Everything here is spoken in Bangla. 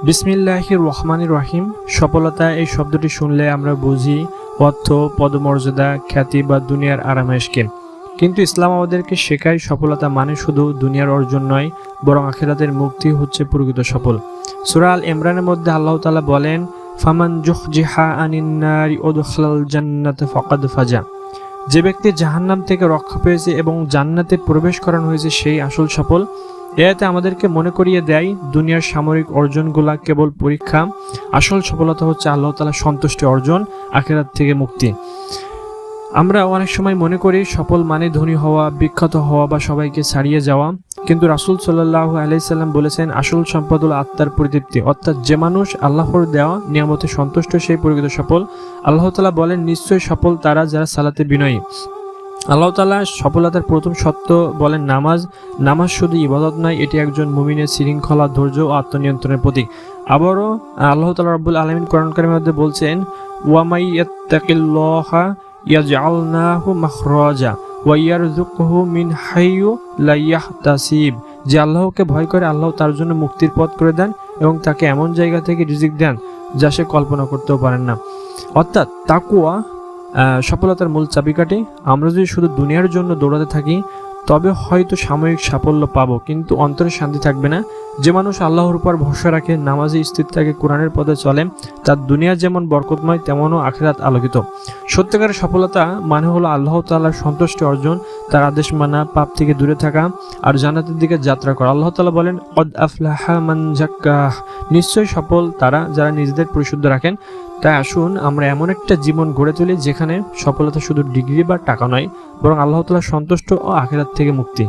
বিসমিল্লাহির রহমানির রহিম। সফলতা এই শব্দটি শুনলে আমরা বুঝি অর্থ, পদমর্যাদা, খ্যাতি বা দুনিয়ার আরামায়েশকে। কিন্তু ইসলাম আমাদেরকে শেখায় সফলতা মানে শুধু দুনিয়ার অর্জন নয়, বরং আখিরাতের মুক্তি হচ্ছে প্রকৃত সফল। সূরা আল ইমরানের মধ্যে আল্লাহ তাআলা বলেন, ফামান জুহজিহা আনিন নারি ওয়াদখালাল জান্নাতা ফাকাদ ফাজা। যে ব্যক্তি জাহান্নাম থেকে রক্ষা পেয়েছে এবং জান্নাতে প্রবেশ করানো হয়েছে সেই আসল সফল। এতে আমাদেরকে মনে করিয়ে দেয় দুনিয়ার সামরিক অর্জনগুলা কেবল পরীক্ষা, আসল সফলতা হচ্ছে আল্লাহ তাআলার সন্তুষ্টি অর্জন, আখিরাত থেকে মুক্তি। আমরা অনেক সময় মনে করি সফল মানে ধনী হওয়া, বিখ্যাত হওয়া বা সবাইকে ছাড়িয়ে যাওয়া, কিন্তু রাসূল সাল্লাল্লাহু আলাইহি সাল্লাম বলেছেন আসল সম্পদ হলো আত্মার পরিতৃপ্তি, অর্থাৎ যে মানুষ আল্লাহর দেওয়া নিয়ামতে সন্তুষ্ট সেই প্রকৃত সফল। আল্লাহ তাআলা বলেন, নিশ্চয়ই সফল তারা যারা সালাতে বিনয়ী। আল্লাহ তাআলা সফলতার প্রথম সত্য বলেন নামাজ। নামাজ শুধু ইবাদত নয়, এটি একজন মুমিনের শৃঙ্খলা, ধৈর্য ও আত্মনিয়ন্ত্রণের প্রতীক। আবারও আল্লাহ তাআলা রাব্বুল আলামিন কোরআন কারীমের মধ্যে বলছেন, ওয়া মাই ইয়াত্তাকিল্লাহা ইয়াজআল লাহু মাখরাজা ওয়া ইয়ারযুকহু মিন হাইয়ু লা ইয়াহতাসিব। যে আল্লাহকে ভয় করে আল্লাহ তার জন্য মুক্তির পথ করে দেন এবং তাকে এমন জায়গা থেকে রিজিক দেন যা সে কল্পনা করতেও পারেন না। অর্থাৎ তাকওয়া সফলতার মূল চাবিকাঠি। আমরা যদি শুধু দুনিয়ার জন্য দৌড়াতে থাকি তবে হয়তো সাময়িক সাফল্য পাবো, কিন্তু অন্তরে শান্তি থাকবে না। যে মানুষ আল্লাহর উপর ভরসা রাখে, নামাজে স্থির থাকে, কোরআনের পথে চলে, তার দুনিয়া যেমন বরকতময় তেমনও আখিরাত আলোকিত। সত্যিকারের সফলতা মানে হলো আল্লাহ তাআলার সন্তুষ্টি অর্জন, তার আদেশ মানা, পাপ থেকে দূরে থাকা আর জান্নাতের দিকে যাত্রা করা। আল্লাহ তাআলা বলেন, কদ আফলাহা মান যাক্কাহ। নিশ্চয়ই সফল তারা যারা নিজেদের পরিশুদ্ধ রাখেন। তাই আসুন আমরা এমন একটা জীবন গড়ে তুলি যেখানে সফলতা শুধু ডিগ্রি বা টাকা নয়, বরং আল্লাহ তাআলার সন্তুষ্ট ও আখিরাত থেকে মুক্তি।